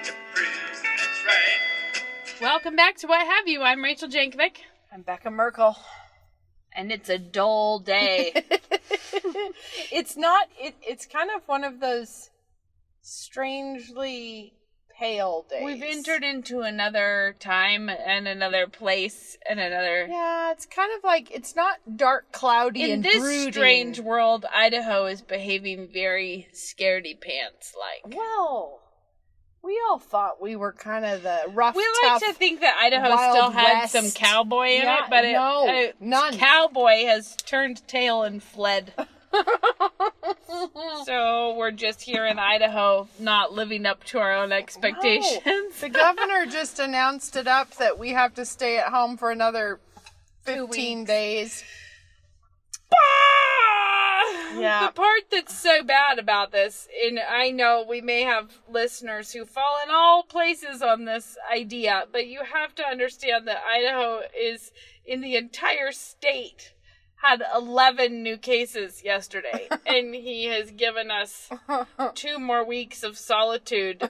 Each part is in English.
to cruise, that's right. Welcome back to What Have You. I'm Rachel Jankovic. I'm Becca Merkel. And it's a dull day. It's kind of one of those strangely pale days. We've entered into another time and another place and another... Yeah, it's kind of like, it's not dark, cloudy, and brooding. In this strange world, Idaho is behaving very scaredy-pants-like. Well, we all thought we were kind of the rough, We tough, like to think that Idaho Wild still had West. some cowboy in Yeah, it, but no, none. Cowboy has turned tail and fled. So we're just here in Idaho, not living up to our own expectations. No. The governor just announced it up that we have to stay at home for another 15 days. Yeah. The part that's so bad about this, and I know we may have listeners who fall in all places on this idea, but you have to understand that Idaho is, in the entire state, had 11 new cases yesterday, and he has given us 2 more weeks of solitude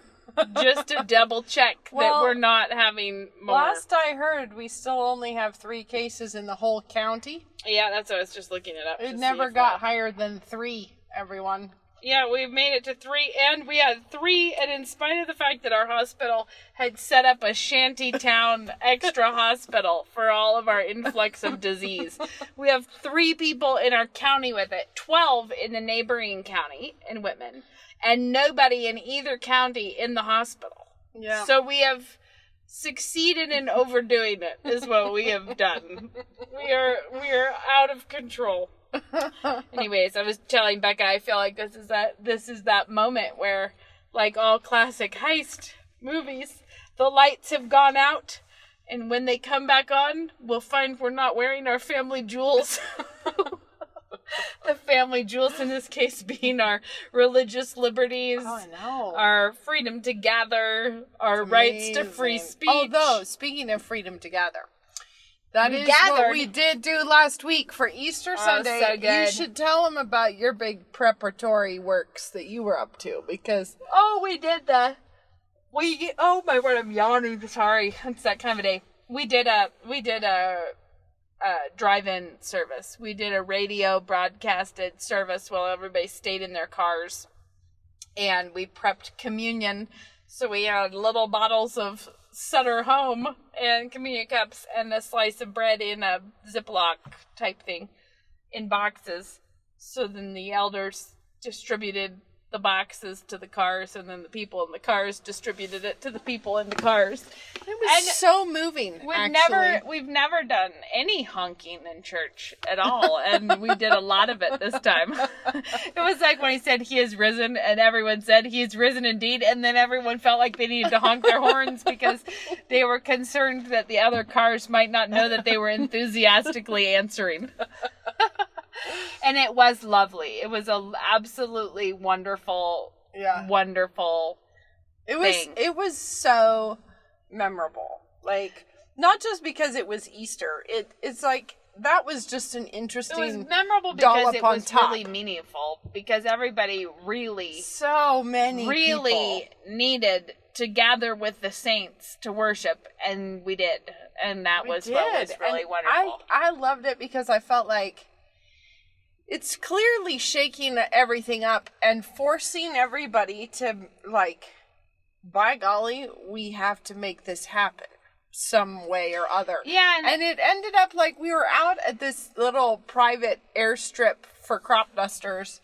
just to double check that we're not having more. Last I heard, we still only have 3 cases in the whole county. Yeah, that's what I was just looking it up. It never got higher than 3, everyone. Yeah, we've made it to 3, and we had 3, and in spite of the fact that our hospital had set up a shantytown extra hospital for all of our influx of disease, we have 3 people in our county with it, 12 in the neighboring county in Whitman, and nobody in either county in the hospital. Yeah. So we have succeeded in overdoing it, is what we have done. We are out of control. Anyways, I was telling Becca, I feel like this is that moment where, like all classic heist movies, the lights have gone out, and when they come back on, we'll find we're not wearing our family jewels. The family jewels in this case being our religious liberties, our freedom to gather, our rights to free speech. Although, speaking of freedom to gather, that is what we did do last week for Easter Sunday. So good. You should tell them about your big preparatory works that you were up to, because... Oh, oh my word, I'm yawning. Sorry. It's that kind of a day. We did a drive-in service. We did a radio broadcasted service while everybody stayed in their cars. And we prepped communion. So we had little bottles of Sutter Home and communion cups and a slice of bread in a Ziploc type thing in boxes. So then the elders distributed the boxes to the cars, and then the people in the cars distributed it to the people in the cars. It was so moving. We've never done any honking in church at all, and we did a lot of it this time. It was like when he said he is risen, and everyone said he is risen indeed, and then everyone felt like they needed to honk their horns because they were concerned that the other cars might not know that they were enthusiastically answering. And it was lovely. It was a absolutely wonderful, wonderful thing. It was so memorable. Like, not just because it was Easter. It's like, that was just an interesting... It was memorable because it was really meaningful. Because everybody really... So many people needed to gather with the saints to worship. And we did. And that was what was really wonderful. I loved it because I felt like it's clearly shaking everything up and forcing everybody to, like, by golly, we have to make this happen some way or other. Yeah. And it ended up like we were out at this little private airstrip for crop dusters,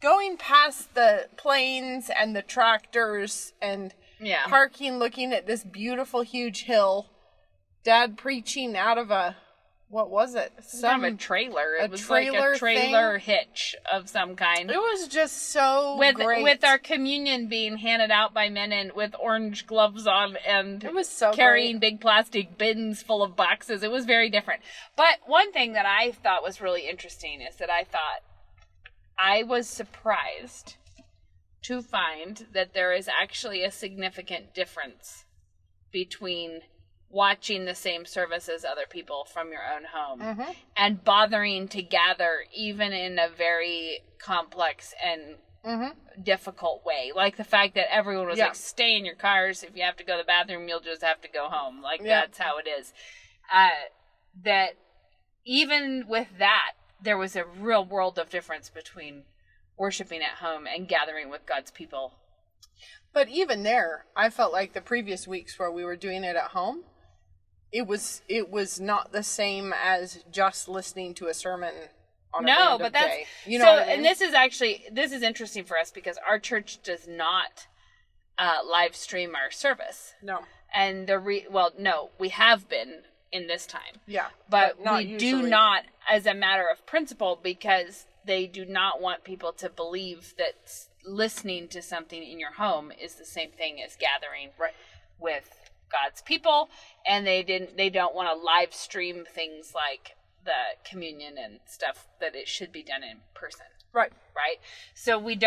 going past the planes and the tractors and parking, looking at this beautiful, huge hill. Dad preaching out of a... What was it? Some kind of a trailer. It was like a trailer hitch of some kind. It was just so great. With our communion being handed out by men with orange gloves on and it was so carrying big plastic bins full of boxes. It was very different. But one thing that I thought was really interesting is that I was surprised to find that there is actually a significant difference between watching the same service as other people from your own home and bothering to gather even in a very complex and difficult way. Like the fact that everyone was like, stay in your cars. If you have to go to the bathroom, you'll just have to go home. Like, that's how it is. That even with that, there was a real world of difference between worshiping at home and gathering with God's people. But even there, I felt like the previous weeks where we were doing it at home, it was not the same as just listening to a sermon on a random day. You know what I mean? And this is interesting for us because our church does not live stream our service. No. And we have been in this time. Yeah. But not we usually. do not as a matter of principle because they do not want people to believe that listening to something in your home is the same thing as gathering with God's people, and they don't want to live stream things like the communion and stuff, that it should be done in person. Right. So we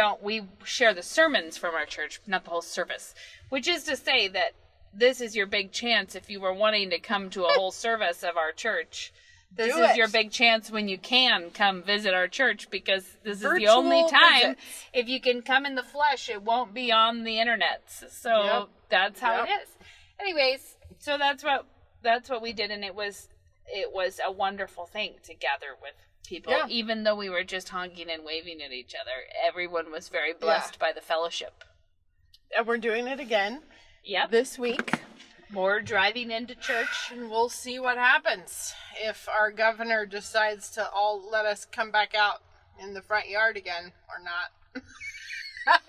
share the sermons from our church, not the whole service, which is to say that this is your big chance if you were wanting to come to a whole service of our church. This is your big chance when you can come visit our church, because this is the only time if you can come in the flesh, it won't be on the internet. So that's how it is. Anyways, so that's what we did, and it was a wonderful thing to gather with people, even though we were just honking and waving at each other. Everyone was very blessed by the fellowship. And we're doing it again. Yep. This week. More driving into church. And we'll see what happens if our governor decides to all let us come back out in the front yard again or not.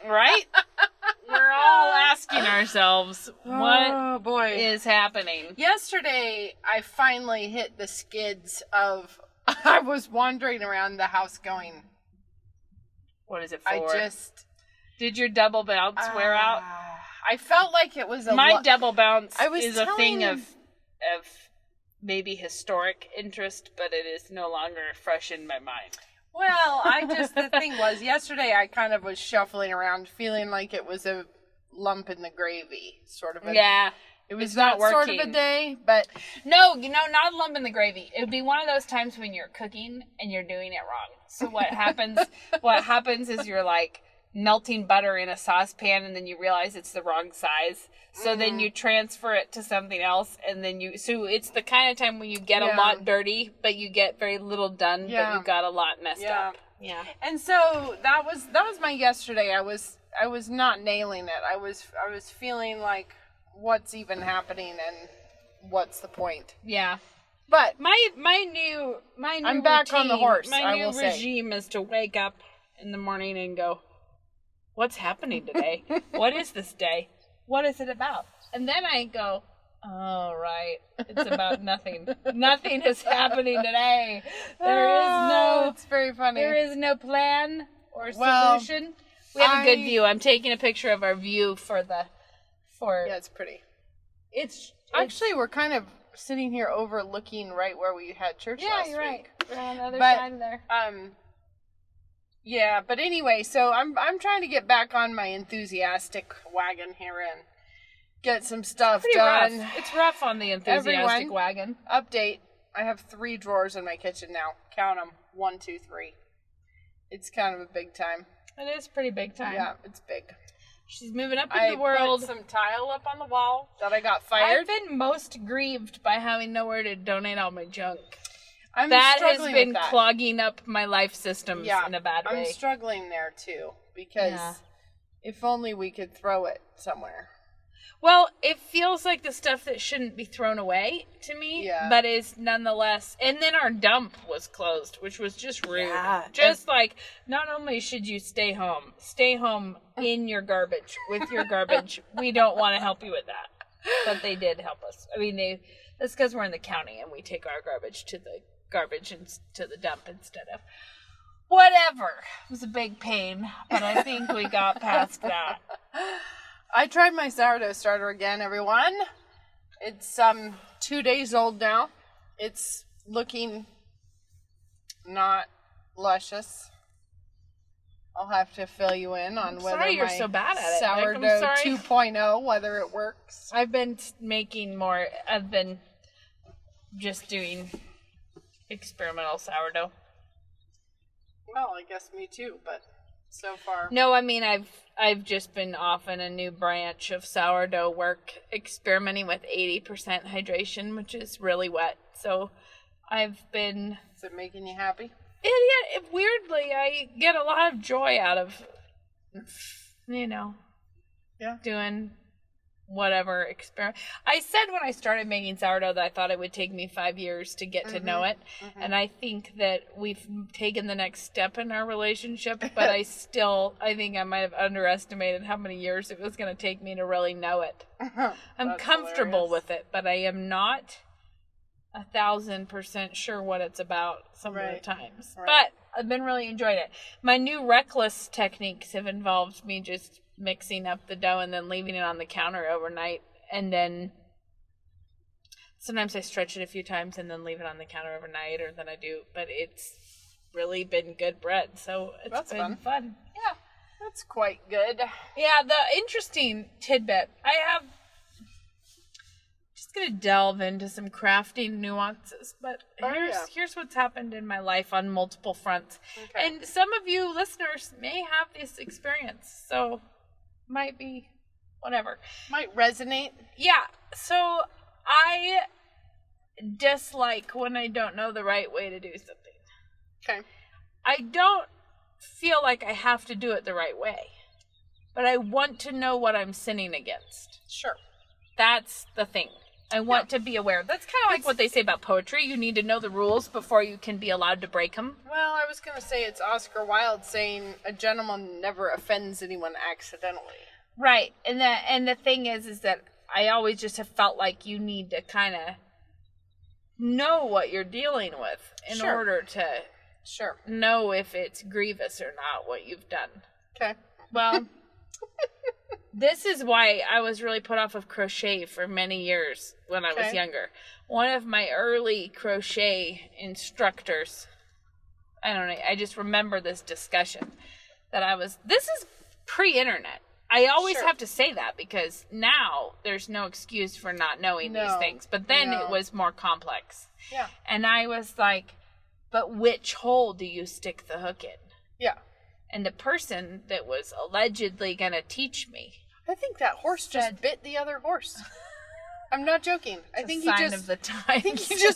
Right? We're all asking ourselves, what is happening? Yesterday, I finally hit the skids of, I was wandering around the house going, what is it for? Did your double bounce wear out? I felt like it was my double bounce is a thing of maybe historic interest, but it is no longer fresh in my mind. Well, the thing was, yesterday I kind of was shuffling around feeling like it was a lump in the gravy, sort of. It was not sort of a day, but... No, not a lump in the gravy. It would be one of those times when you're cooking and you're doing it wrong. So what happens is you're like melting butter in a saucepan and then you realize it's the wrong size. So then you transfer it to something else, and then so it's the kind of time when you get a lot dirty, but you get very little done, but you got a lot messed up. Yeah. And so that was my yesterday. I was not nailing it. I was feeling like, what's even happening and what's the point? Yeah. But my new I'm back routine, on the horse. My new regime is to wake up in the morning and go, what's happening today? What is this day? What is it about? And then I go, oh, right. It's about nothing. Nothing is happening today. It's very funny. There is no plan or solution. We have a good view. I'm taking a picture of our view yeah, it's pretty. Actually, we're kind of sitting here overlooking right where we had church last week. Yeah, you're right. We're on the other side of there. Yeah, but anyway, so I'm trying to get back on my enthusiastic wagon here and get some stuff done. Rough. It's rough on the enthusiastic wagon. Update. I have 3 drawers in my kitchen now. Count them. 1, 2, 3. It's kind of a big time. It is pretty big time. Yeah, it's big. She's moving up in the world. I put some tile up on the wall that I got fired. I've been most grieved by having nowhere to donate all my junk. That has been clogging up my life systems in a bad way. I'm struggling there too, because if only we could throw it somewhere. Well, it feels like the stuff that shouldn't be thrown away to me, but is nonetheless. And then our dump was closed, which was just rude. Yeah. Just like, not only should you stay home in your garbage, with your garbage. We don't want to help you with that. But they did help us. I mean, that's because we're in the county and we take our garbage to the dump instead of whatever. It was a big pain, but I think we got past that. I tried my sourdough starter again, everyone. It's 2 days old now. It's looking not luscious. I'll have to fill you in on whether you're so bad at it. Sourdough 2.0, whether it works. I've been making more. I've been just doing experimental sourdough. Well, I guess me too, but so far? No, I mean, I've just been off in a new branch of sourdough work, experimenting with 80% hydration, which is really wet. So I've been... Is it making you happy? Weirdly, I get a lot of joy out of, doing whatever experiment. I said when I started making sourdough that I thought it would take me 5 years to get to know it. Mm-hmm. And I think that we've taken the next step in our relationship, but I think I might have underestimated how many years it was going to take me to really know it. I'm comfortable with it, but I am not 1,000% sure what it's about some of the times. Right. But I've been really enjoying it. My new reckless techniques have involved me just mixing up the dough and then leaving it on the counter overnight, and then sometimes I stretch it a few times and then leave it on the counter overnight, or then I do, but it's really been good bread, so it's been fun. Yeah, that's quite good. Yeah, the interesting tidbit, I have just gonna delve into some crafting nuances, but here's what's happened in my life on multiple fronts. Okay. And some of you listeners may have this experience, so might be whatever. Might resonate. Yeah. So I dislike when I don't know the right way to do something. Okay. I don't feel like I have to do it the right way, but I want to know what I'm sinning against. Sure. That's the thing. I want to be aware. That's kind of like what they say about poetry. You need to know the rules before you can be allowed to break them. Well, I was going to say it's Oscar Wilde saying a gentleman never offends anyone accidentally. Right. And the thing is that I always just have felt like you need to kind of know what you're dealing with in order to know if it's grievous or not what you've done. Okay. Well, this is why I was really put off of crochet for many years when I was younger. One of my early crochet instructors, I don't know, I just remember this discussion this is pre-internet. I always have to say that because now there's no excuse for not knowing these things. But then it was more complex. Yeah. And I was like, but which hole do you stick the hook in? Yeah. And the person that was allegedly going to teach me, I think that horse just bit the other horse. I'm not joking. I think he just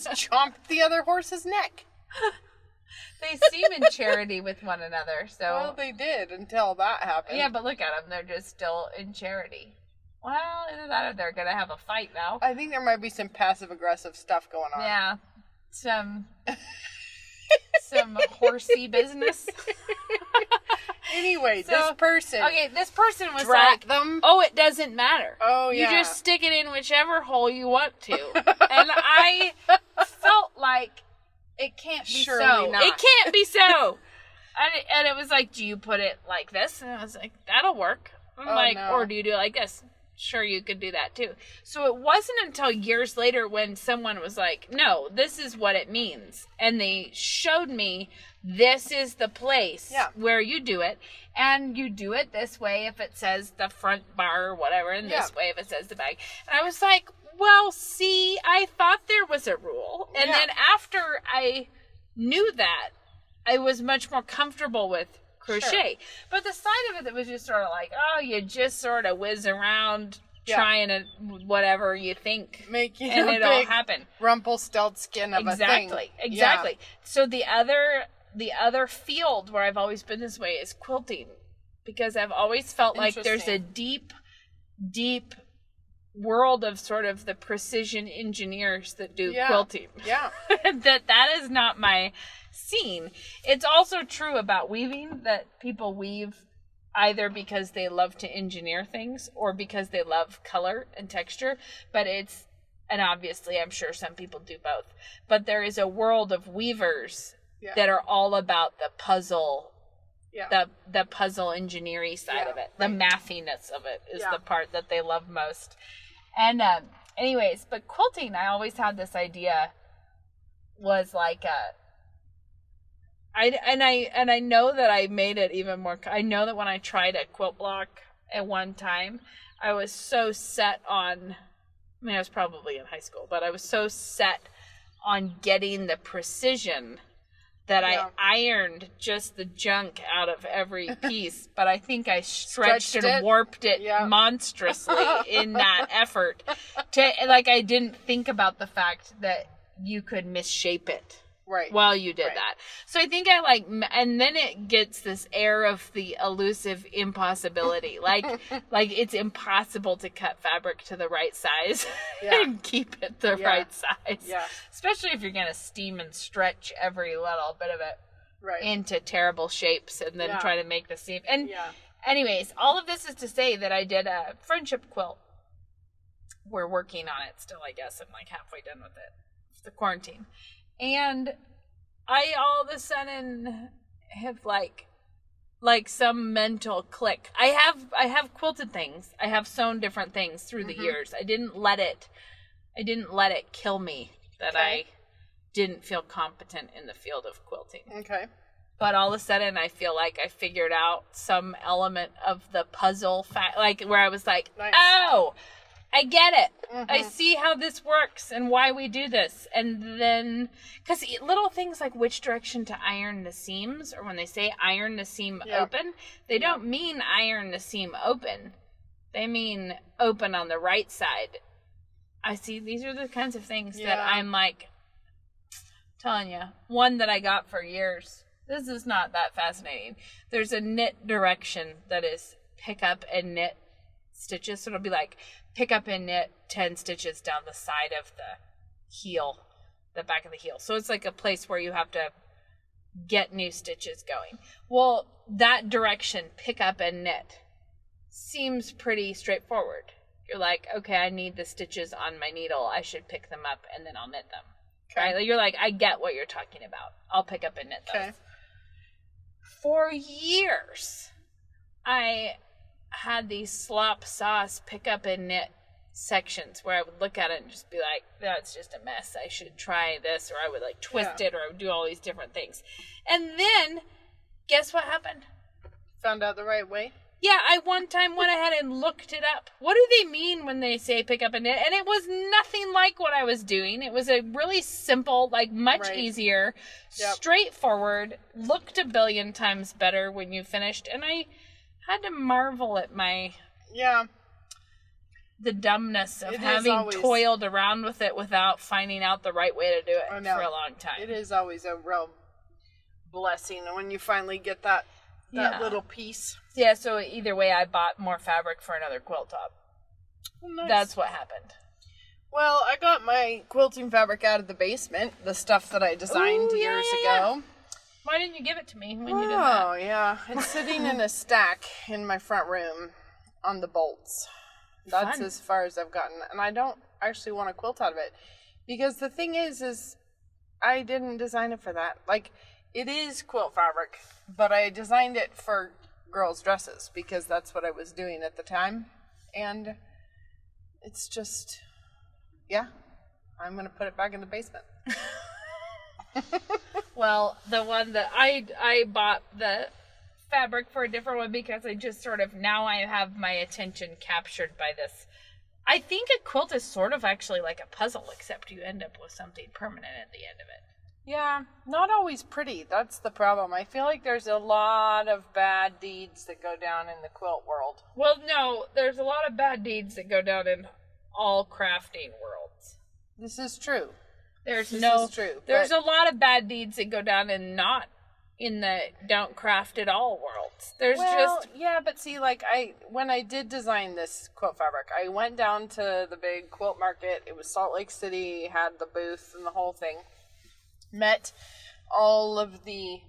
chomped the other horse's neck. They seem in charity with one another, so... Well, they did until that happened. Yeah, but look at them. They're just still in charity. Well, either that or they're going to have a fight now. I think there might be some passive-aggressive stuff going on. Yeah. Some horsey business. Anyway, this person was tracked like, them. oh, it doesn't matter. Oh, yeah. You just stick it in whichever hole you want to. And I felt like it can't be Surely so. Not. It can't be so. And it was like, do you put it like this? And I was like, that'll work. Or do you do it like this? Sure, you could do that too. So it wasn't until years later when someone was like, no, this is what it means. And they showed me this is the place where you do it. And you do it this way if it says the front bar or whatever, and this way if it says the back. And I was like, well, see, I thought there was a rule. And then after I knew that, I was much more comfortable with crochet. Sure. But the side of it that was just sort of like, oh, you just sort of whiz around trying to whatever you think. Making and it'll happen. Rumpelstiltskin of a thing. Exactly. Yeah. So the other field where I've always been this way is quilting. Because I've always felt like there's a deep, deep world of sort of the precision engineers that do quilting. Yeah. that is not my scene. It's also true about weaving that people weave either because they love to engineer things or because they love color and texture, and obviously I'm sure some people do both, but there is a world of weavers that are all about the puzzle, the puzzle engineering side of it. The mathiness of it is the part that they love most. And anyways, but quilting, I always had this idea was like I know that I made it even more. I know that when I tried a quilt block at one time, I was so set on. I mean, I was probably in high school, but I was so set on getting the precision that I ironed just the junk out of every piece, but I think I stretched and warped it monstrously in that effort. I didn't think about the fact that you could misshape it. Right. While you did that. So I think and then it gets this air of the elusive impossibility. Like it's impossible to cut fabric to the right size and keep it the right size. Yeah. Especially if you're going to steam and stretch every little bit of it into terrible shapes and then try to make the seam. And anyways, all of this is to say that I did a friendship quilt. We're working on it still, I guess. I'm like halfway done with it. It's the quarantine. And I all of a sudden have like some mental click. I have quilted things. I have sewn different things through the years. I didn't let it kill me that I didn't feel competent in the field of quilting. Okay. But all of a sudden I feel like I figured out some element of the puzzle where I was like, oh, I get it. I see how this works and why we do this. And then, because little things like which direction to iron the seams, or when they say iron the seam open, they don't mean iron the seam open. They mean open on the right side. I see, these are the kinds of things that I'm like, telling you. One that I got for years. This is not that fascinating. There's a knit direction that is pick up and knit stitches. So it'll be like, pick up and knit 10 stitches down the side of the heel, the back of the heel. So it's like a place where you have to get new stitches going. Well, that direction, pick up and knit, seems pretty straightforward. You're like, okay, I need the stitches on my needle. I should pick them up and then I'll knit them. Okay. Right? You're like, I get what you're talking about. I'll pick up and knit those. Okay. For years, I had these slop sauce pick up and knit sections where I would look at it and just be like, that's just a mess. I should try this, or I would like twist it, or I would do all these different things. And then, guess what happened? Found out the right way? Yeah, I one time went ahead and looked it up. What do they mean when they say pick up and knit? And it was nothing like what I was doing. It was a really simple, like much easier, straightforward, looked a billion times better when you finished. And I had to marvel at the dumbness of having toiled around with it without finding out the right way to do it for a long time. It is always a real blessing when you finally get that little piece. Yeah, so either way, I bought more fabric for another quilt top. Well, nice. That's what happened. Well, I got my quilting fabric out of the basement, the stuff that I designed years ago. Why didn't you give it to me when you did that? Oh, yeah. It's sitting in a stack in my front room on the bolts. That's as far as I've gotten. And I don't actually want to quilt out of it. Because the thing is I didn't design it for that. Like, it is quilt fabric, but I designed it for girls' dresses because that's what I was doing at the time. And it's just, I'm going to put it back in the basement. Well, the one that I bought the fabric for a different one because I just sort of, now I have my attention captured by this. I think a quilt is sort of actually like a puzzle, except you end up with something permanent at the end of it. Yeah, not always pretty. That's the problem. I feel like there's a lot of bad deeds that go down in the quilt world. Well, no, there's a lot of bad deeds that go down in all crafting worlds. This is true. There's a lot of bad deeds that go down in not in the don't craft at all worlds. But see, like when I did design this quilt fabric, I went down to the big quilt market. It was Salt Lake City, had the booth and the whole thing. Met all of the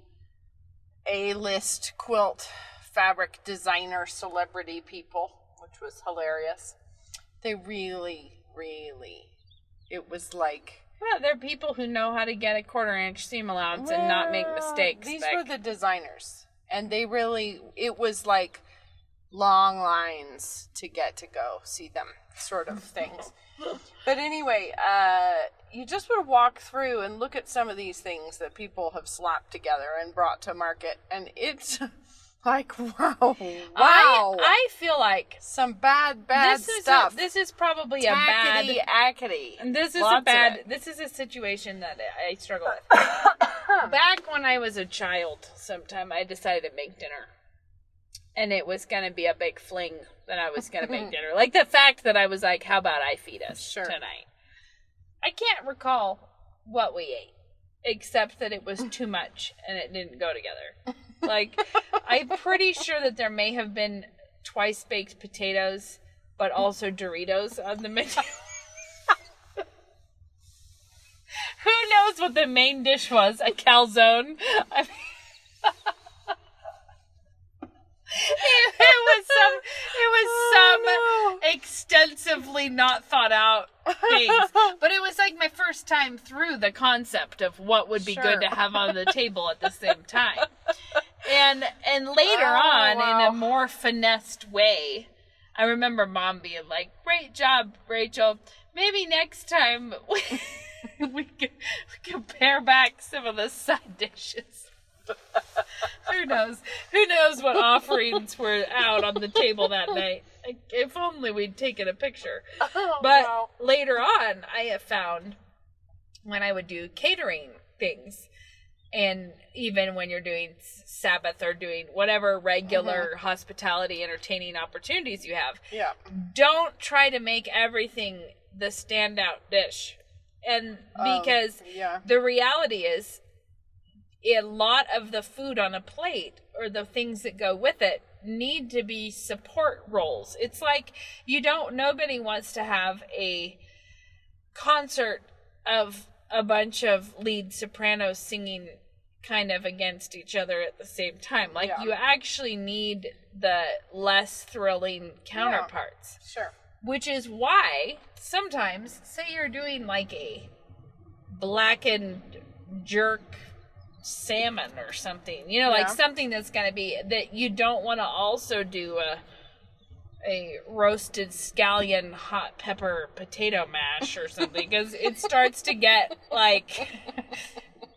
A-list quilt fabric designer celebrity people, which was hilarious. They really, it was like... Yeah, they're people who know how to get a 1/4-inch seam allowance and not make mistakes. These were the designers. And they really, it was like long lines to get to go see them sort of things. But anyway, you just would walk through and look at some of these things that people have slapped together and brought to market. And Like, wow. I feel like some bad stuff. This is probably Tackety, ackety. And this is this is a situation that I struggle with. Back when I was a child, sometime I decided to make dinner. And it was going to be a big fling that I was going to make dinner. Like the fact that I was like, how about I feed us tonight? I can't recall what we ate, except that it was too much and it didn't go together. Like, I'm pretty sure that there may have been twice baked potatoes, but also Doritos on the menu. Who knows what the main dish was? A calzone? I mean, it was some extensively not thought out things. But it was like my first time through the concept of what would be good to have on the table at the same time. And later on, in a more finessed way, I remember Mom being like, "Great job, Rachel. Maybe next time we can pare back some of the side dishes." Who knows? Who knows what offerings were out on the table that night? If only we'd taken a picture. But later on, I have found when I would do catering things, and even when you're doing Sabbath or doing whatever regular hospitality entertaining opportunities you have, don't try to make everything the standout dish. And because the reality is, a lot of the food on a plate or the things that go with it need to be support roles. It's like nobody wants to have a concert of a bunch of lead sopranos singing kind of against each other at the same time. Like, you actually need the less thrilling counterparts. Sure. Which is why sometimes, say you're doing like a blackened jerk salmon or something, like something that's going to be, that you don't want to also do a roasted scallion hot pepper potato mash or something, because it starts to get like,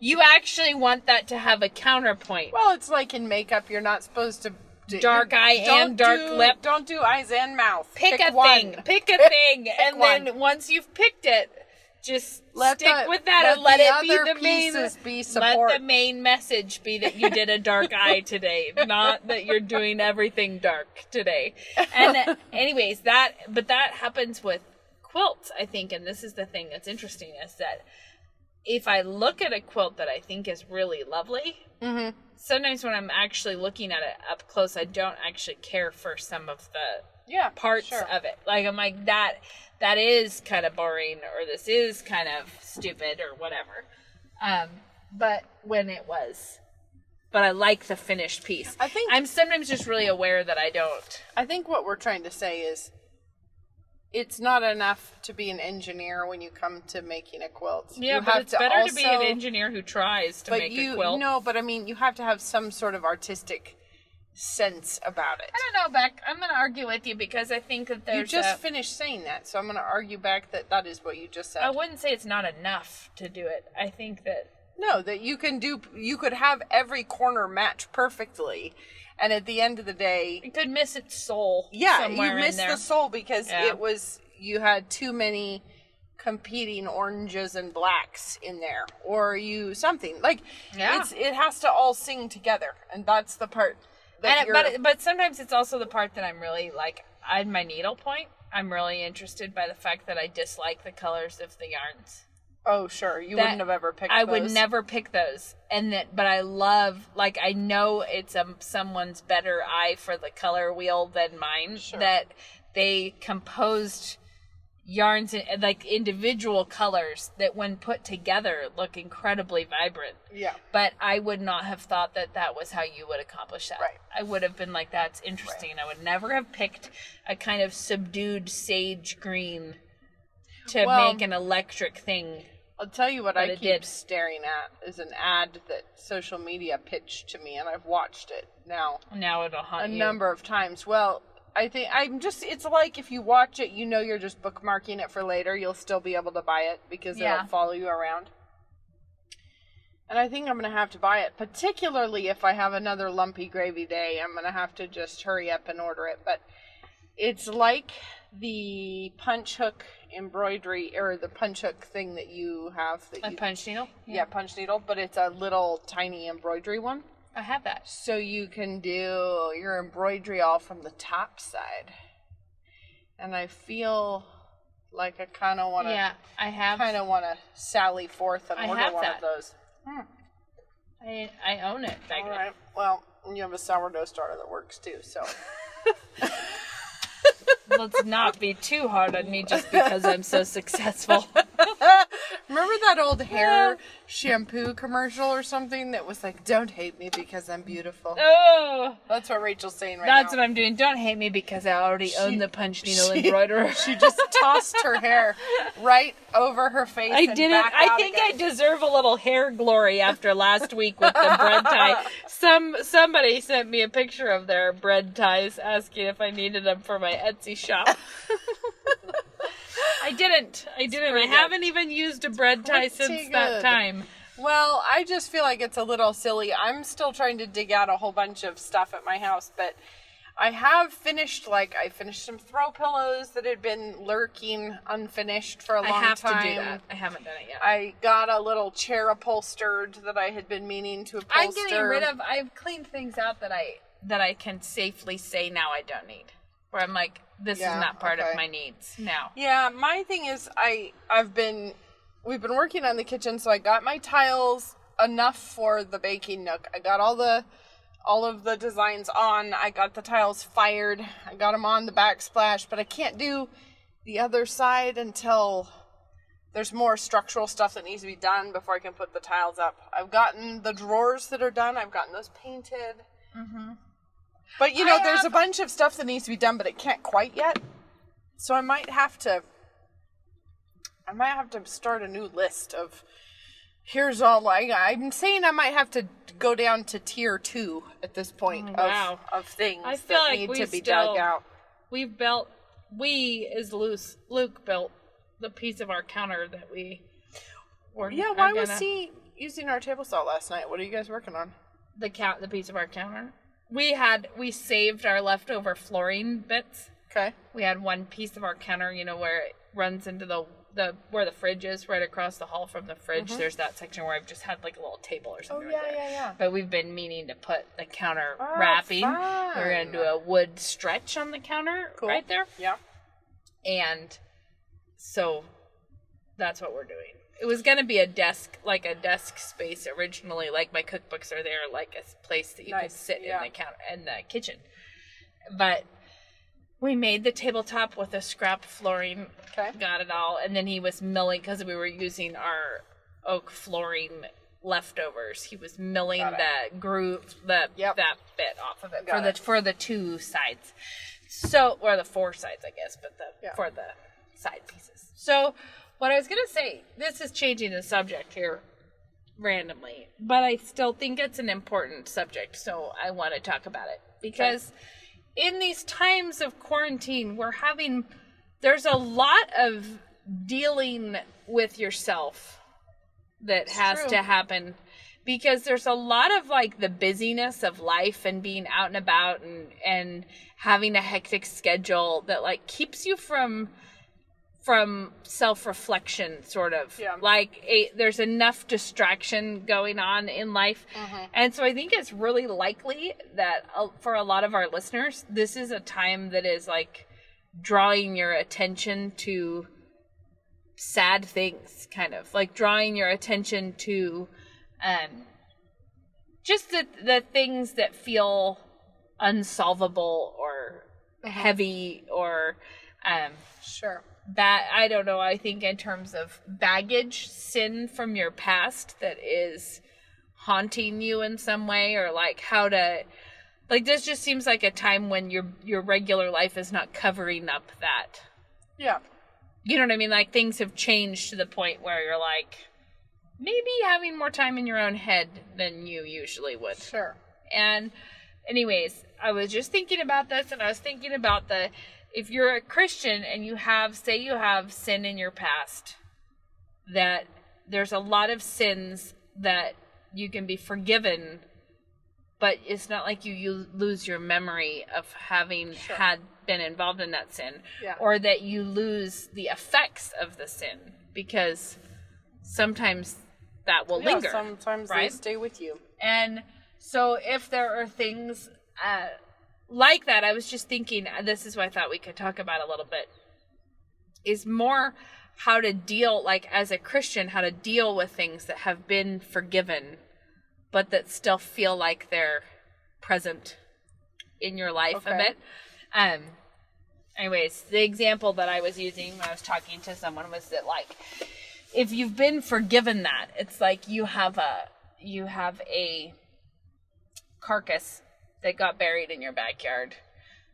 you actually want that to have a counterpoint. Well, it's like in makeup, you're not supposed to dark eye and dark lip. Don't do eyes and mouth. Pick a thing, and then once you've picked it, just stick with that and let it be the main. Let the main message be that you did a dark eye today, not that you're doing everything dark today. And anyways, that happens with quilts, I think, and this is the thing that's interesting, is that if I look at a quilt that I think is really lovely, sometimes when I'm actually looking at it up close, I don't actually care for some of the parts of it. Like, I'm like, that is kind of boring, or this is kind of stupid, or whatever. But I like the finished piece. I think I'm sometimes just really aware that I don't. I think what we're trying to say is, it's not enough to be an engineer when you come to making a quilt. Yeah, but it's better to be an engineer who tries to make a quilt. No, but I mean, you have to have some sort of artistic sense about it. I don't know, Beck. I'm going to argue with you, because I think that there's... You just finished saying that, so I'm going to argue back that is what you just said. I wouldn't say it's not enough to do it. I think that... No, that you could have every corner match perfectly, and at the end of the day... It could miss its soul. Yeah, you missed the soul because you had too many competing oranges and blacks in there, or something. Like, it has to all sing together, and that's the part... But sometimes it's also the part that I'm really, like, at my needle point, I'm really interested by the fact that I dislike the colors of the yarns. Oh, sure. You wouldn't have ever picked those. I would never pick those. But I love, like, I know it's someone's better eye for the color wheel than mine, that they composed yarns, like individual colors that when put together look incredibly vibrant. Yeah. But I would not have thought that was how you would accomplish that. Right. I would have been like, that's interesting. Right. I would never have picked a kind of subdued sage green to make an electric thing. I'll tell you what I keep staring at is an ad that social media pitched to me, and I've watched it now. Now it'll haunt you. A number of times. Well, I think it's like if you watch it, you're just bookmarking it for later. You'll still be able to buy it because it'll follow you around. And I think I'm going to have to buy it, particularly if I have another lumpy gravy day. I'm going to have to just hurry up and order it. But it's like the punch hook embroidery, or the punch hook thing that you have. A punch needle? Yeah, punch needle, but it's a little tiny embroidery one. I have that. So you can do your embroidery all from the top side. And I feel like I kind of want to... Yeah, I have... kind of want to sally forth and order one of those. I own it. All right. Well, you have a sourdough starter that works too, so... Let's not be too hard on me just because I'm so successful. Remember that old hair shampoo commercial or something that was like, don't hate me because I'm beautiful? Oh! That's what Rachel's saying right now. That's what I'm doing. Don't hate me because I already own the punch needle embroiderer. She just tossed her hair right over her face. I didn't. I think I deserve a little hair glory after last week with the bread tie. Somebody sent me a picture of their bread ties asking if I needed them for my Etsy shop. I didn't. I haven't even used a bread tie since that time. Well, I just feel like it's a little silly. I'm still trying to dig out a whole bunch of stuff at my house, but I have finished, I finished some throw pillows that had been lurking unfinished for a long time. I have to do that. I haven't done it yet. I got a little chair upholstered that I had been meaning to upholster. I'm getting rid of, I've cleaned things out that I can safely say now I don't need. Where I'm like, this is not part of my needs now. Yeah, my thing is we've been working on the kitchen, so I got my tiles enough for the baking nook. I got all of the designs on. I got the tiles fired. I got them on the backsplash, but I can't do the other side until there's more structural stuff that needs to be done before I can put the tiles up. I've gotten the drawers that are done. I've gotten those painted. Mm-hmm. But, there's a bunch of stuff that needs to be done, but it can't quite yet. So I might have to start a new list of, here's all, I'm saying I might have to go down to tier 2 at this point of things I feel that like need to be dug out. Luke built the piece of our counter that we were. Yeah, why was he using our table saw last night? What are you guys working on? The piece of our counter. We saved our leftover flooring bits. Okay. We had one piece of our counter, where it runs into where the fridge is, right across the hall from the fridge. Mm-hmm. There's that section where I've just had like a little table or something. Oh, yeah. But we've been meaning to put the counter wrapping. Fun. We're going to do a wood stretch on the counter right there. Yeah. And so that's what we're doing. It was going to be a desk space originally, like my cookbooks are there, like a place that you can sit in the counter in the kitchen. But we made the tabletop with a scrap flooring, got it all, and then he was milling, because we were using our oak flooring leftovers. He was milling the groove, that bit off of it for the two sides. So, or the four sides, I guess, but for the side pieces. So, what I was going to say, this is changing the subject here randomly, but I still think it's an important subject, so I want to talk about it. Because in these times of quarantine, there's a lot of dealing with yourself that has to happen. Because there's a lot of the busyness of life and being out and about and having a hectic schedule that keeps you from self-reflection, sort of. Yeah. There's enough distraction going on in life. Mm-hmm. And so I think it's really likely that for a lot of our listeners, this is a time that is drawing your attention to sad things, kind of. Drawing your attention to just the things that feel unsolvable or heavy or sure. I don't know, I think in terms of baggage, sin from your past that is haunting you in some way, or how to, this just seems like a time when your regular life is not covering up that. Yeah. You know what I mean? Things have changed to the point where you're maybe having more time in your own head than you usually would. Sure. And anyways, I was just thinking about this, and I was thinking about if you're a Christian and you have sin in your past, that there's a lot of sins that you can be forgiven, but it's not like you lose your memory of having been involved in that sin, or that you lose the effects of the sin, because sometimes that will linger. Sometimes they stay with you. And so if there are things like that, I was just thinking, this is what I thought we could talk about a little bit, is more how to deal, like as a Christian, how to deal with things that have been forgiven, but that still feel like they're present in your life a bit. Anyways, the example that I was using when I was talking to someone was that, like, if you've been forgiven that, it's like you have a carcass that got buried in your backyard,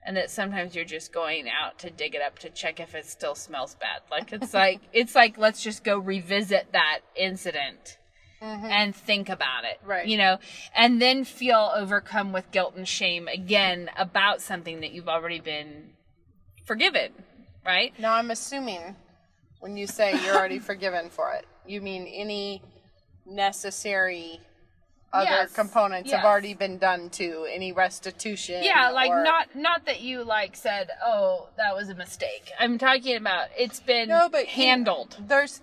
and that sometimes you're just going out to dig it up to check if it still smells bad. Like, it's like let's just go revisit that incident and think about it. Right. You know, and then feel overcome with guilt and shame again about something that you've already been forgiven, right? Now, I'm assuming when you say you're already forgiven for it, you mean any necessary other components have already been done to any restitution. Yeah, like not that you like said, oh, that was a mistake. I'm talking about it's been handled. There's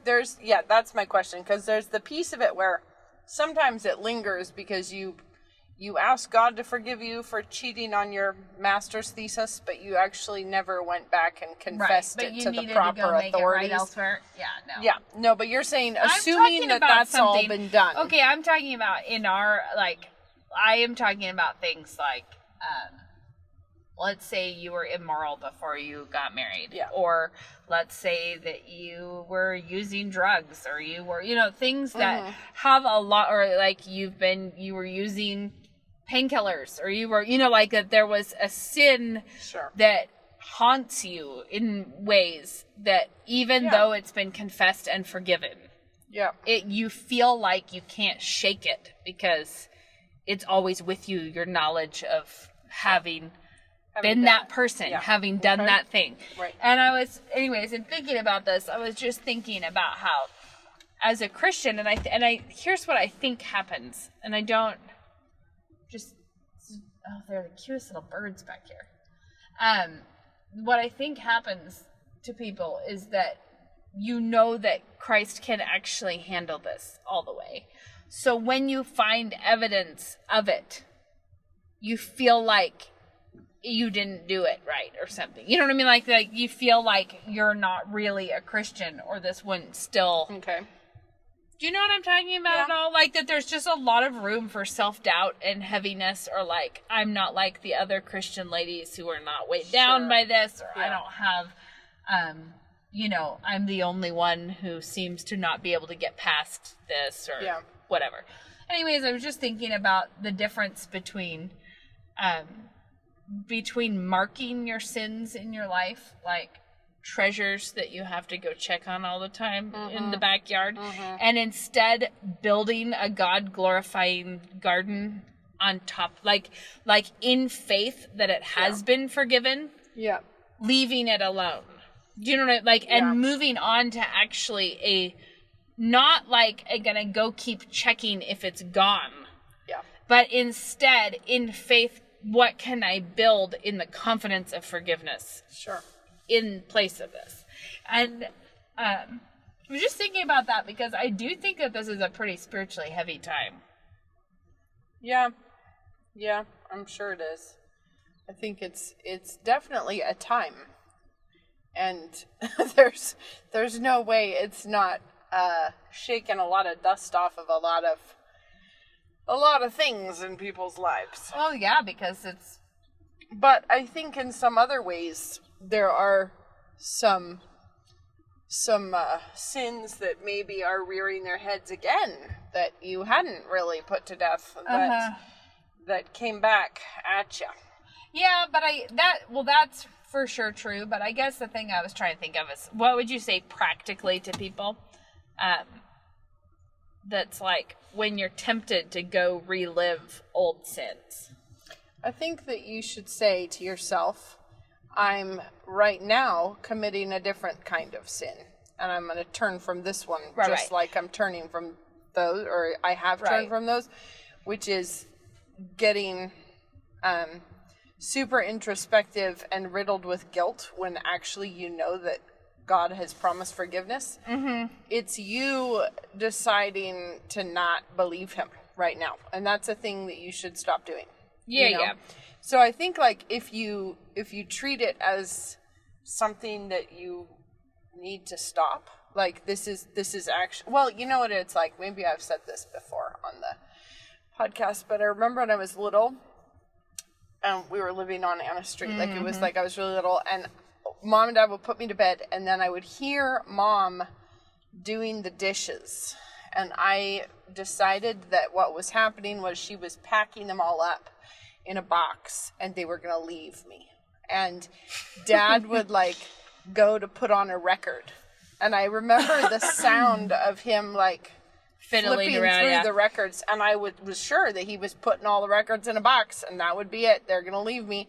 that's my question, because there's the piece of it where sometimes it lingers because you ask God to forgive you for cheating on your master's thesis, but you actually never went back and confessed it to the proper authorities. Elsewhere. But you're saying, assuming that that's all been done. Okay, I'm talking about I am talking about things like, let's say you were immoral before you got married. Yeah. Or let's say that you were using drugs, or you were, things that have a lot, or like you were using painkillers, or you were, like that there was a sin that haunts you in ways that even though it's been confessed and forgiven, you feel like you can't shake it because it's always with you, your knowledge of having been that person, having done that thing. Right. And I was, anyways, in thinking about this, I was just thinking about how, as a Christian, and I here's what I think happens, and I don't just, they're the cutest little birds back here. What I think happens to people is that that Christ can actually handle this all the way. So when you find evidence of it, you feel like you didn't do it right or something. You know what I mean? Like you feel like you're not really a Christian, or this wouldn't still... Okay. Do you know what I'm talking about at all? Like that there's just a lot of room for self-doubt and heaviness, or like, I'm not like the other Christian ladies who are not weighed down by this, or I don't have, I'm the only one who seems to not be able to get past this, or whatever. Anyways, I was just thinking about the difference between marking your sins in your life, like treasures that you have to go check on all the time in the backyard, and instead building a God glorifying garden on top, like in faith that it has been forgiven, leaving it alone. Do you know what I mean? Like, and moving on to actually not like gonna go keep checking if it's gone, but instead in faith, what can I build in the confidence of forgiveness? In place of this. And I was just thinking about that because I do think that this is a pretty spiritually heavy time. Yeah, I'm sure it is. I think it's definitely a time, and there's no way it's not shaking a lot of dust off of a lot of things in people's lives. Oh yeah, because it's. But I think in some other ways there are some sins that maybe are rearing their heads again that you hadn't really put to death, that came back at you. Yeah, but that's for sure true. But I guess the thing I was trying to think of is, what would you say practically to people? That's like when you're tempted to go relive old sins. I think that you should say to yourself, I'm right now committing a different kind of sin, and I'm going to turn from this one like I'm turning from those, or I have turned Right. from those, which is getting super introspective and riddled with guilt when actually you know that God has promised forgiveness. Mm-hmm. It's you deciding to not believe him right now. And that's a thing that you should stop doing. Yeah, you know? yeah. So I think like if you treat it as something that you need to stop, like this is actually, well, you know what it's like, maybe I've said this before on the podcast, but I remember when I was little, we were living on Anna Street, like it was like I was really little, and Mom and Dad would put me to bed, and then I would hear Mom doing the dishes, and I decided that what was happening was she was packing them all up in a box, and they were going to leave me. And Dad would like go to put on a record, and I remember the sound of him like Fiddling flipping around, through the records, and I was sure that he was putting all the records in a box, and that would be it. They're going to leave me.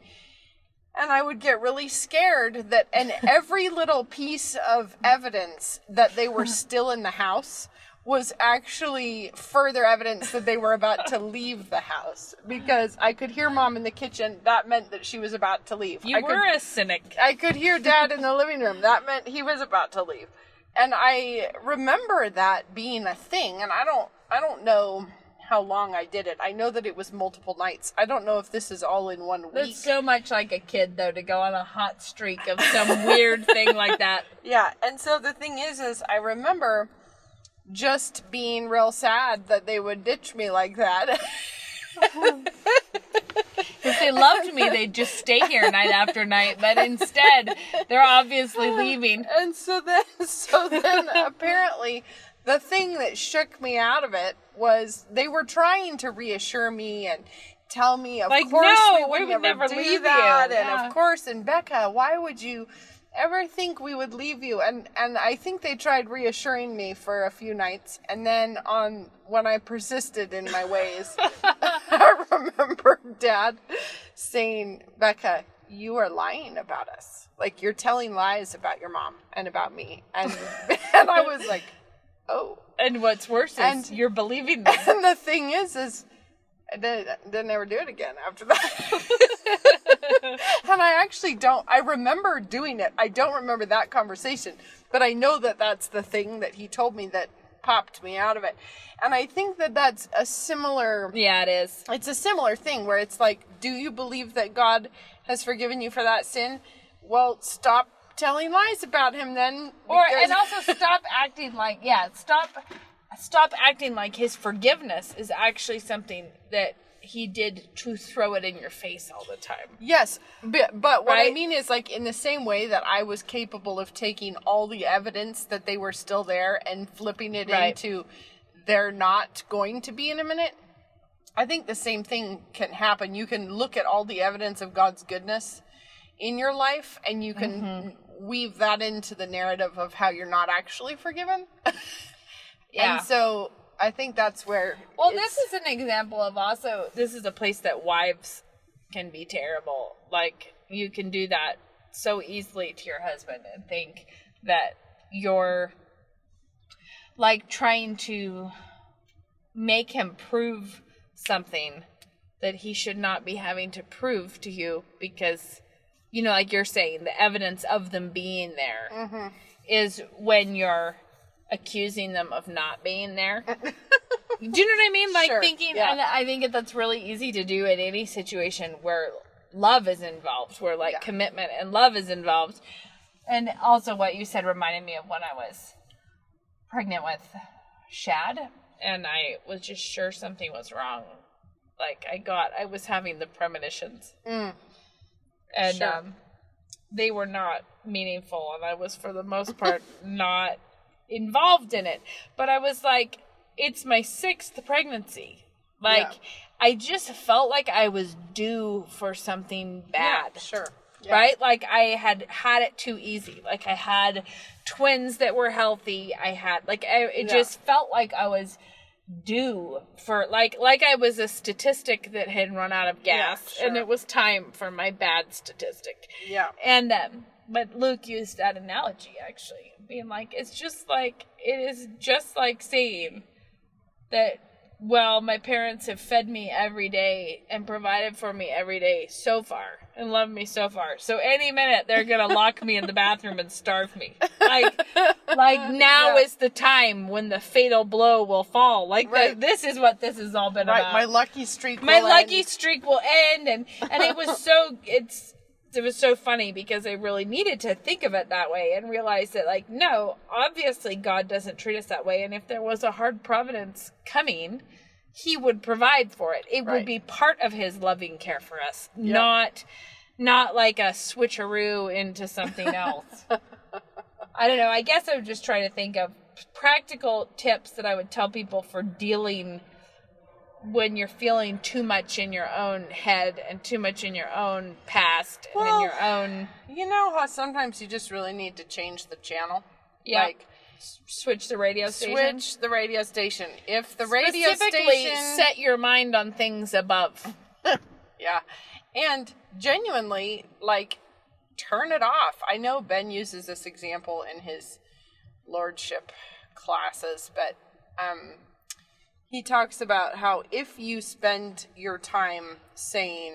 And I would get really scared that, and every little piece of evidence that they were still in the house was actually further evidence that they were about to leave the house. Because I could hear Mom in the kitchen. That meant that she was about to leave. You were a cynic. I could hear Dad in the living room. That meant he was about to leave. And I remember that being a thing, and I don't know how long I did it. I know that it was multiple nights. I don't know if this is all in 1 week. That's so much like a kid, though, to go on a hot streak of some weird thing like that. Yeah, and so the thing is I remember just being real sad that they would ditch me like that. If they loved me, they'd just stay here night after night, but instead, they're obviously leaving. And so then apparently the thing that shook me out of it was they were trying to reassure me and tell me, of like, course, no, we would never do leave that. you. And Yeah. of course, and Becca, why would you ever think we would leave you? And I think they tried reassuring me for a few nights. And then when I persisted in my ways, I remember Dad saying, Becca, you are lying about us. Like, you're telling lies about your mom and about me. And I was like, oh. And what's worse is you're believing them. And the thing is I didn't ever do it again after that. And I actually I remember doing it. I don't remember that conversation, but I know that that's the thing that he told me that popped me out of it. And I think that that's a similar... Yeah, it is. It's a similar thing where it's like, do you believe that God has forgiven you for that sin? Well, stop telling lies about him then. And also stop acting like, stop acting like his forgiveness is actually something that he did to throw it in your face all the time. Yes, but what Right? I mean is, like, in the same way that I was capable of taking all the evidence that they were still there and flipping it Right. into they're not going to be in a minute, I think the same thing can happen. You can look at all the evidence of God's goodness in your life, and you can weave that into the narrative of how you're not actually forgiven. Yeah. And so I think that's where... Well, this is an example of also, this is a place that wives can be terrible. Like, you can do that so easily to your husband and think that you're, like, trying to make him prove something that he should not be having to prove to you because, you know, like you're saying, the evidence of them being there is when you're accusing them of not being there. Do you know what I mean? Like, Sure, thinking, yeah. and I think that's really easy to do in any situation where love is involved, where like commitment and love is involved. And also what you said reminded me of when I was pregnant with Shad, and I was just sure something was wrong. Like, I was having the premonitions. And Sure. they were not meaningful, and I was, for the most part, not involved in it. But I was like, it's my 6th pregnancy. Like, I just felt like I was due for something bad. Yeah, sure. Yeah. Right? Like, I had it too easy. Like, I had twins that were healthy. I had, like, it just felt like I was due for, like I was a statistic that had run out of gas. Yeah, sure. And it was time for my bad statistic. Yeah. And, but Luke used that analogy, actually, being like, it is just like saying, that, well, my parents have fed me every day and provided for me every day so far and loved me so far. So any minute they're going to lock me in the bathroom and starve me. Like now is the time when the fatal blow will fall. Like this is what this has all been about. My lucky streak will end. And it was it was so funny because I really needed to think of it that way and realize that, like, no, obviously God doesn't treat us that way. And if there was a hard providence coming, he would provide for it. It would be part of his loving care for us, not like a switcheroo into something else. I don't know. I guess I would just try to think of practical tips that I would tell people for dealing when you're feeling too much in your own head and too much in your own past and in your own... You know how sometimes you just really need to change the channel? Yeah. Like, switch the radio station? Switch the radio station. If the radio station... set your mind on things above. Yeah. And genuinely, like, turn it off. I know Ben uses this example in his lordship classes, but... he talks about how if you spend your time saying,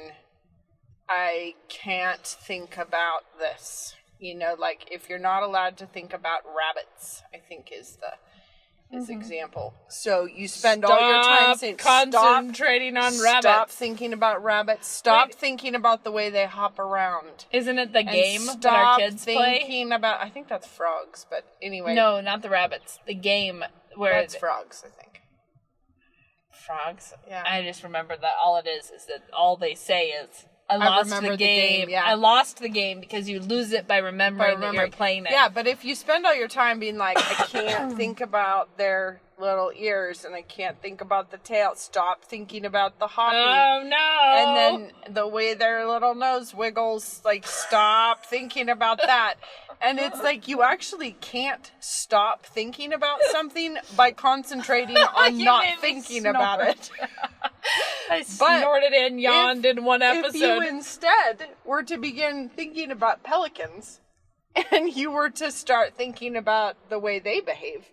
I can't think about this, you know, like if you're not allowed to think about rabbits, I think is his example. So you spend all your time saying, concentrating on rabbits. Stop thinking about rabbits. Stop thinking about the way they hop around. Isn't it the game that our kids play? Stop thinking about, I think that's frogs, but anyway. No, not the rabbits. The game where... That's frogs, I think. Frogs. Yeah. I just remember that all it is that all they say is, I lost the game. Yeah. I lost the game because you lose it by remembering that you're playing it. Yeah, but if you spend all your time being like, I can't think about their little ears and I can't think about the tail, stop thinking about the hopping. Oh, no. And then the way their little nose wiggles, like, stop thinking about that. And it's like you actually can't stop thinking about something by concentrating on not thinking about it. I snorted and yawned in one episode. If you instead were to begin thinking about pelicans and you were to start thinking about the way they behave,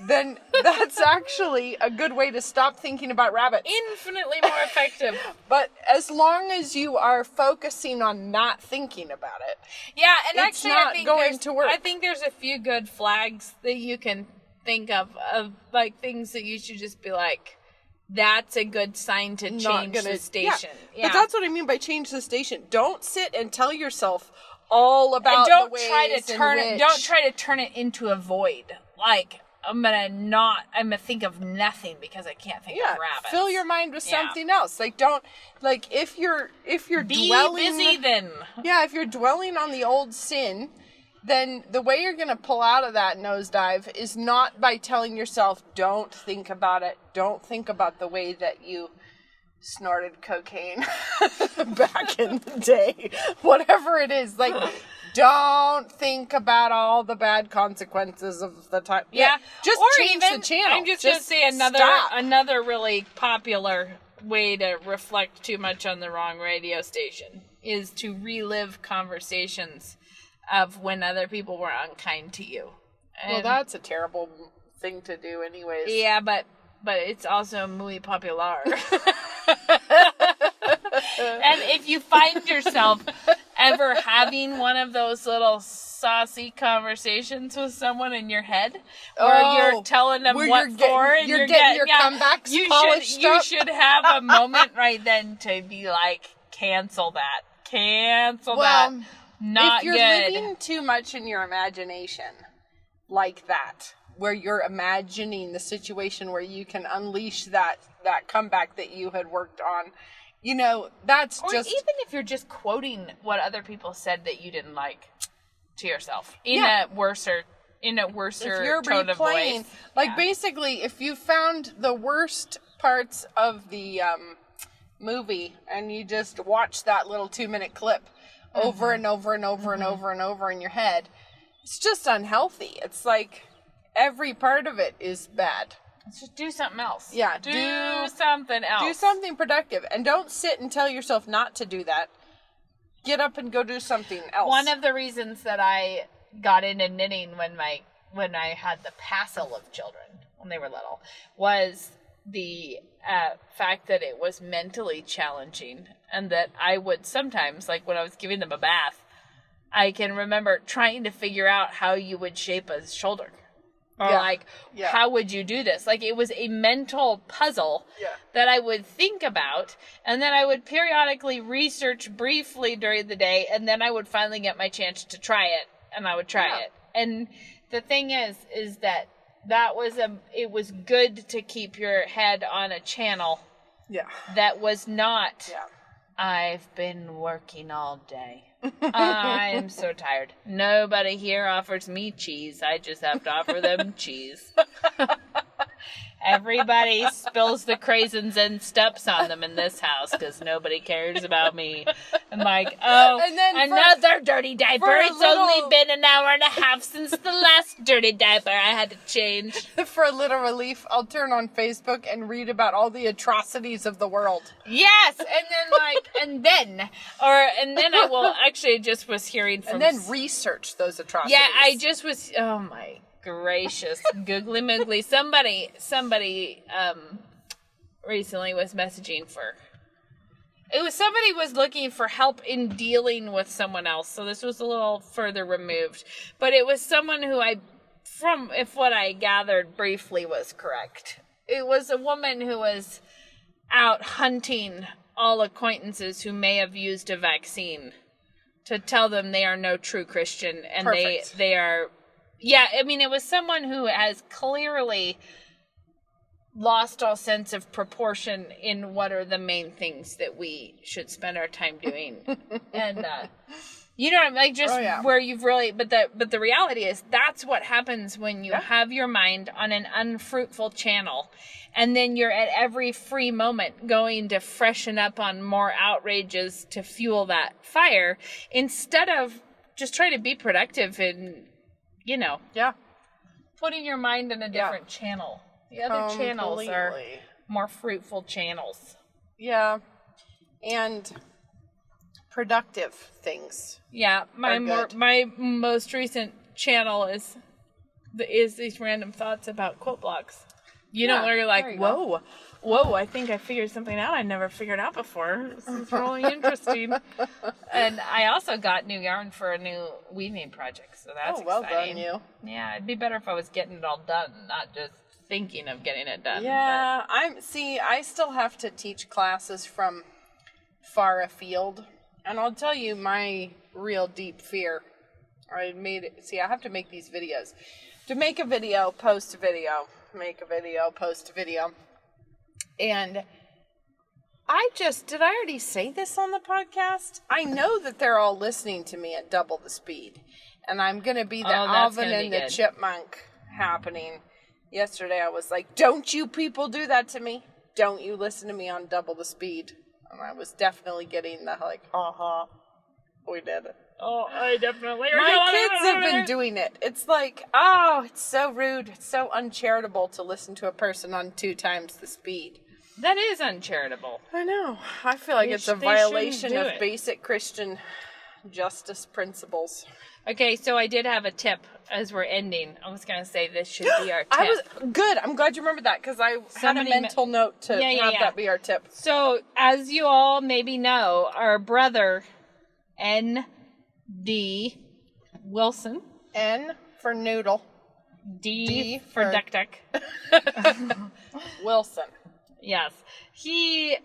then that's actually a good way to stop thinking about rabbits. Infinitely more effective. But as long as you are focusing on not thinking about it, yeah, and it's actually, not I think going to work. I think there's a few good flags that you can think of like things that you should just be like, that's a good sign to change the station. Yeah. But that's what I mean by change the station. Don't sit and tell yourself all about and the ways don't try to turn it into a void. Like, I'm gonna think of nothing because I can't think of rabbits. Fill your mind with something else. Like, don't, like, if you're be dwelling... busy then. Yeah, if you're dwelling on the old sin, then the way you're gonna pull out of that nosedive is not by telling yourself, don't think about it. Don't think about the way that you snorted cocaine back in the day. Whatever it is. Like, don't think about all the bad consequences of the time. Yeah. Just or change even, the channel. I'm just going to say another really popular way to reflect too much on the wrong radio station is to relive conversations of when other people were unkind to you. Well, that's a terrible thing to do anyways. Yeah, but it's also muy popular. And if you find yourself ever having one of those little saucy conversations with someone in your head where you're telling them what for and you're getting your comebacks polished up. You should have a moment right then to be like, cancel that. Not if you're good. living too much in your imagination like that, where you're imagining the situation where you can unleash that comeback that you had worked on, you know, that's or just... even if you're just quoting what other people said that you didn't like to yourself in a worser tone of voice. Like, basically, if you found the worst parts of the movie and you just watch that little 2-minute clip over and over and over and over and over in your head, it's just unhealthy. It's like every part of it is bad. Just do something else. Yeah. Do something else. Do something productive. And don't sit and tell yourself not to do that. Get up and go do something else. One of the reasons that I got into knitting when I had the passel of children, when they were little, was the fact that it was mentally challenging, and that I would sometimes, like when I was giving them a bath, I can remember trying to figure out how you would shape a shoulder. Or how would you do this? Like, it was a mental puzzle that I would think about, and then I would periodically research briefly during the day, and then I would finally get my chance to try it, and I would try it. And the thing is that it was good to keep your head on a channel that was not, I've been working all day. I'm so tired. Nobody here offers me cheese. I just have to offer them cheese. Everybody spills the craisins and steps on them in this house because nobody cares about me. I'm like, another dirty diaper. It's only been an hour and a half since the last dirty diaper I had to change. For a little relief, I'll turn on Facebook and read about all the atrocities of the world. Yes, and then I will actually just was hearing from... And then research those atrocities. Yeah, I just was... Oh, my gracious, googly moogly. Somebody recently was messaging for... Somebody was looking for help in dealing with someone else, so this was a little further removed. But it was someone who if what I gathered briefly was correct, it was a woman who was out hunting all acquaintances who may have used a vaccine to tell them they are no true Christian, and they are... Yeah, I mean, it was someone who has clearly lost all sense of proportion in what are the main things that we should spend our time doing. And, you know, like just where you've really, but the reality is that's what happens when you have your mind on an unfruitful channel, and then you're at every free moment going to freshen up on more outrages to fuel that fire, instead of just trying to be productive and, you know, putting your mind in a different channel. The other channels are more fruitful channels. Yeah. And productive things. Yeah. My most recent channel is these random thoughts about quote blocks. You know, where you're like, whoa, I think I figured something out I never figured out before. This is really interesting. And I also got new yarn for a new weaving project, so that's exciting. Well done, you. Yeah, it'd be better if I was getting it all done, not just thinking of getting it done. Yeah, I still have to teach classes from far afield. And I'll tell you my real deep fear. I have to make these videos. To make a video, post a video. Make a video, post a video. And did I already say this on the podcast? I know that they're all listening to me at double the speed. And I'm going to be the Alvin and the Chipmunk happening. Yesterday I was like, don't you people do that to me. Don't you listen to me on double the speed. And I was definitely getting the like, we did it. Oh, I definitely... My kids have been doing it. It's like, it's so rude. It's so uncharitable to listen to a person on 2 times the speed. That is uncharitable. I know. I feel like it's a violation of basic Christian justice principles. Okay, so I did have a tip as we're ending. I was going to say this should be our tip. Good. I'm glad you remember that, because I had a mental note to have that be our tip. So, as you all maybe know, our brother, N.D. Wilson. N for noodle. D for duck duck. Wilson. Yes. He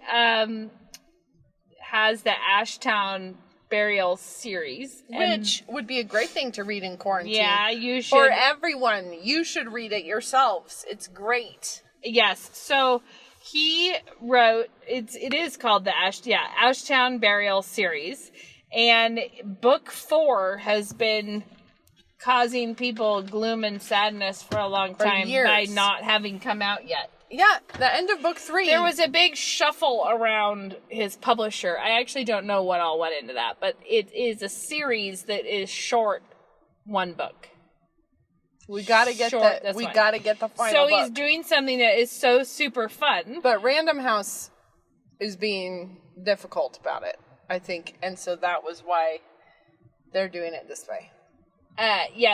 has the Ashtown Burial series. Which would be a great thing to read in quarantine. Yeah, you should. For everyone. You should read it yourselves. It's great. Yes. So he wrote, it is called the Ashtown Burial series. And book 4 has been causing people gloom and sadness for a long time by not having come out yet. Yeah, the end of book 3. There was a big shuffle around his publisher. I actually don't know what all went into that, but it is a series that is short 1 book. We gotta get the final book. So he's doing something that is so super fun. But Random House is being difficult about it, I think, and so that was why they're doing it this way.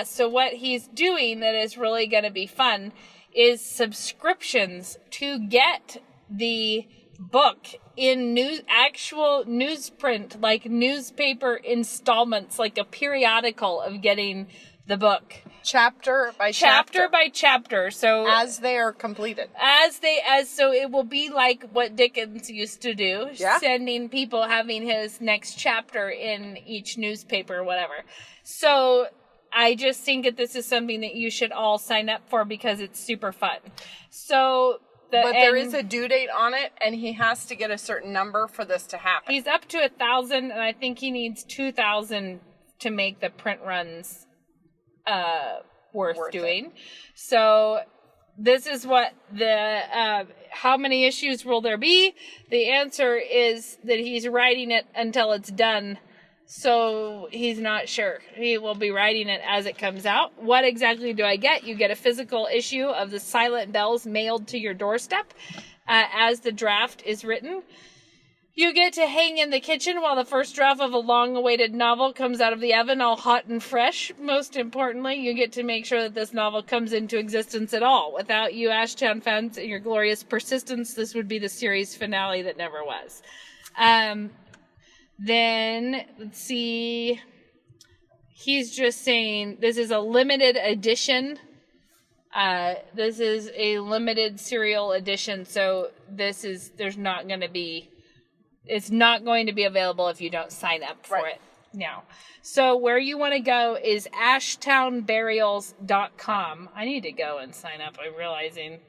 So what he's doing that is really going to be fun is subscriptions to get the book in actual newsprint, like newspaper installments, like a periodical of getting the book. Chapter by chapter. So as they are completed. So it will be like what Dickens used to do, sending people having his next chapter in each newspaper or whatever. So I just think that this is something that you should all sign up for because it's super fun. So but there is a due date on it, and he has to get a certain number for this to happen. He's up to 1,000, and I think he needs 2,000 to make the print runs worth doing. So this is what how many issues will there be? The answer is that he's writing it until it's done. So he's not sure. He will be writing it as it comes out. What exactly do I get? You get a physical issue of the Silent Bells mailed to your doorstep as the draft is written. You get to hang in the kitchen while the first draft of a long-awaited novel comes out of the oven all hot and fresh. Most importantly, you get to make sure that this novel comes into existence at all. Without you Ashtown fans and your glorious persistence, this would be the series finale that never was. Then, let's see, he's just saying this is a limited edition. This is a limited serial edition, so it's not going to be available if you don't sign up for it now. So where you want to go is ashtownburials.com. I need to go and sign up. I'm realizing.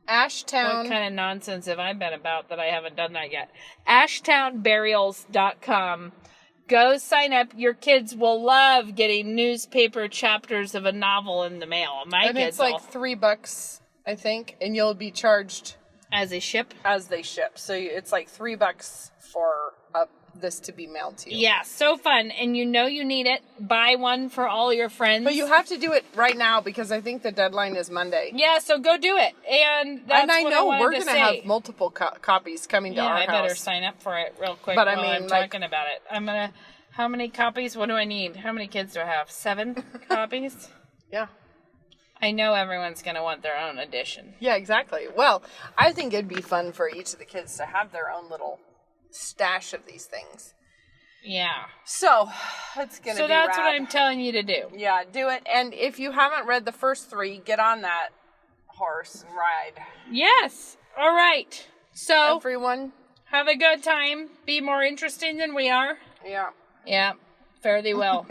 Ashtown. What kind of nonsense have I been about that I haven't done that yet? ashtownburials.com. Go sign up. Your kids will love getting newspaper chapters of a novel in the mail. And it's like $3, I think, and you'll be charged as they ship. So it's like $3 for this to be mailed to you. Yeah, so fun. And you need it. Buy one for all your friends. But you have to do it right now because I think the deadline is Monday. Yeah, so go do it. And I know we're going to have multiple copies coming to our house. Yeah, I better sign up for it real quick while I'm talking about it. How many copies? What do I need? How many kids do I have? 7 copies? Yeah. I know everyone's going to want their own edition. Yeah, exactly. Well, I think it'd be fun for each of the kids to have their own little stash of these things. Yeah. So, it's going to be that's rad. what I'm telling you to do. Yeah, do it. And if you haven't read the first 3, get on that horse and ride. Yes. All right. So, everyone, have a good time. Be more interesting than we are. Yeah. Yeah. Fare thee well.